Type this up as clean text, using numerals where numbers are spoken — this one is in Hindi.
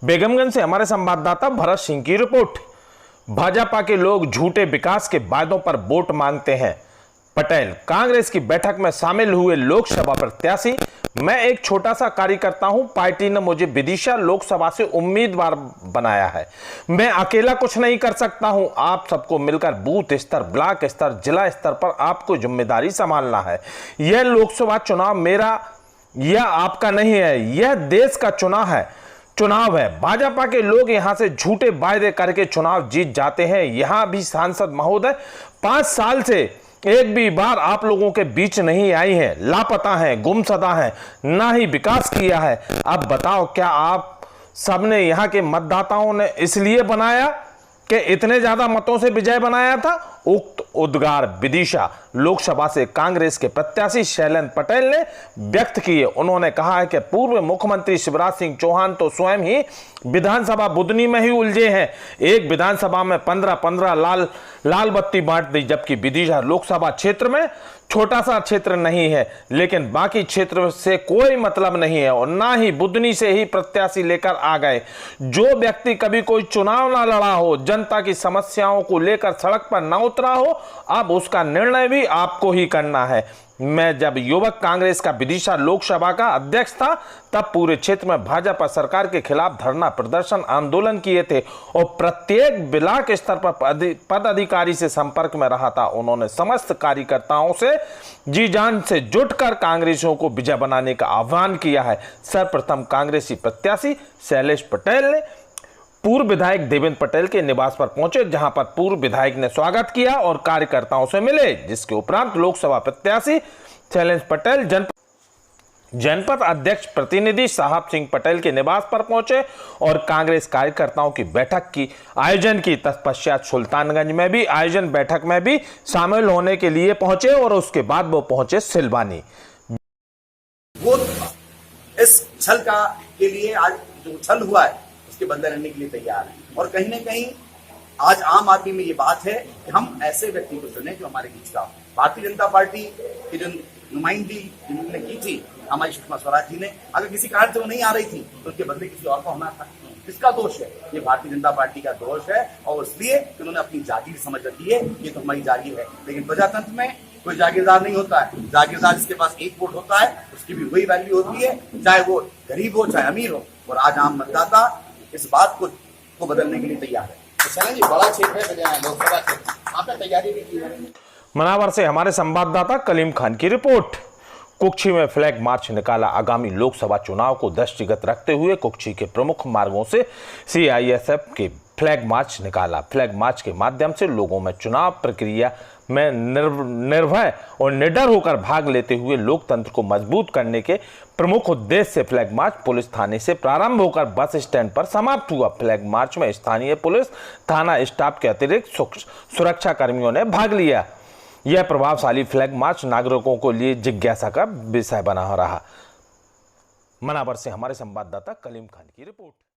बेगमगंज से हमारे संवाददाता भरत सिंह की रिपोर्ट। भाजपा के लोग झूठे विकास के वायदों पर वोट मांगते हैं। पटेल कांग्रेस की बैठक में शामिल हुए लोकसभा प्रत्याशी। मैं एक छोटा सा कार्यकर्ता हूं, पार्टी ने मुझे विदिशा लोकसभा से उम्मीदवार बनाया है। मैं अकेला कुछ नहीं कर सकता हूं, आप सबको मिलकर बूथ स्तर, ब्लॉक स्तर, जिला स्तर पर आपको जिम्मेदारी संभालना है। यह लोकसभा चुनाव मेरा या आपका नहीं है, यह देश का चुनाव है। भाजपा के लोग यहां से झूठे वायदे करके चुनाव जीत जाते हैं। यहां भी सांसद महोदय 5 साल से एक भी बार आप लोगों के बीच नहीं आई हैं, लापता हैं, गुमशुदा हैं, ना ही विकास किया है। अब बताओ, क्या आप सबने यहां के मतदाताओं ने इसलिए बनाया कि इतने ज्यादा मतों से विजय बनाया था? उक्त उद्गार विदिशा लोकसभा से कांग्रेस के प्रत्याशी शैलेंद्र पटेल ने व्यक्त किए। उन्होंने कहा है कि पूर्व मुख्यमंत्री शिवराज सिंह चौहान तो स्वयं ही विधानसभा बुदनी में ही उलझे हैं। एक विधानसभा में 15-15 लाल बत्ती बांट दी, जबकि विदिशा लोकसभा क्षेत्र में छोटा सा क्षेत्र नहीं है, लेकिन बाकी क्षेत्र से कोई मतलब नहीं है और ना ही बुदनी से ही प्रत्याशी लेकर आ गए। जो व्यक्ति कभी कोई चुनाव ना लड़ा हो, जनता की समस्याओं को लेकर सड़क पर ना उतरा हो, अब उसका निर्णय भी आपको ही करना है। मैं जब युवक कांग्रेस का विदिशा लोकसभा का अध्यक्ष था, तब पूरे क्षेत्र में भाजपा सरकार के खिलाफ धरना प्रदर्शन आंदोलन किए थे और प्रत्येक ब्लॉक स्तर पर पद अधिकारी से संपर्क में रहा था। उन्होंने समस्त कार्यकर्ताओं से जी जान से जुटकर कांग्रेसियों को विजय बनाने का आह्वान किया है। सर्वप्रथम कांग्रेसी प्रत्याशी शैलेश पटेल ने पूर्व विधायक देवेंद्र पटेल के निवास पर पहुंचे, जहां पर पूर्व विधायक ने स्वागत किया और कार्यकर्ताओं से मिले। जिसके उपरांत लोकसभा प्रत्याशी शैलेंद्र पटेल जनपद अध्यक्ष प्रतिनिधि साहब सिंह पटेल के निवास पर पहुंचे और कांग्रेस कार्यकर्ताओं की बैठक की आयोजन की। तत्पश्चात सुल्तानगंज में भी बैठक में भी शामिल होने के लिए पहुंचे और उसके बाद वो पहुंचे सिलवानी। वो इस छल के लिए आज जो छल हुआ है उसके बदले रहने के लिए तैयार है। और कहीं ना कहीं आज आम आदमी में ये बात है कि हम ऐसे व्यक्ति को चुने जो हमारे बीच का। भारतीय जनता पार्टी की जो नुमाइंदगी जिन्होंने की थी हमारी सुषमा स्वराज जी ने, अगर किसी कारण से वो नहीं आ रही थी तो उनके बदले किसी और को होना था। किसका दोष है? ये भारतीय जनता पार्टी का दोष है और इसलिए उन्होंने अपनी जागीर समझ रखी है, ये तो हमारी जागीर है। लेकिन प्रजातंत्र में कोई जागीरदार नहीं होता है। जागीरदार जिसके पास एक वोट होता है उसकी भी वही वैल्यू होती है, चाहे वो गरीब हो चाहे अमीर हो। और आज आम मतदाता इस बात को बदलने के लिए तैयार है। तो जी, बड़ा क्षेत्र है लोकसभा क्षेत्र, आपने तैयारी भी की है। मनावर से हमारे संवाददाता कलीम खान की रिपोर्ट। कुक्षी में फ्लैग मार्च निकाला। आगामी लोकसभा चुनाव को दृष्टिगत रखते हुए कुक्षी के प्रमुख मार्गों से सीआईएसएफ के फ्लैग मार्च निकाला। फ्लैग मार्च के माध्यम से लोगों में चुनाव प्रक्रिया में निर्भय और निडर होकर भाग लेते हुए लोकतंत्र को मजबूत करने के प्रमुख उद्देश्य से फ्लैग मार्च पुलिस थाने से प्रारंभ होकर बस स्टैंड पर समाप्त हुआ। फ्लैग मार्च में स्थानीय पुलिस थाना स्टाफ के अतिरिक्त सुरक्षा कर्मियों ने भाग लिया। यह प्रभावशाली फ्लैग मार्च नागरिकों को लिए जिज्ञासा का विषय बना रहा। मनावर से हमारे संवाददाता कलीम खान की रिपोर्ट।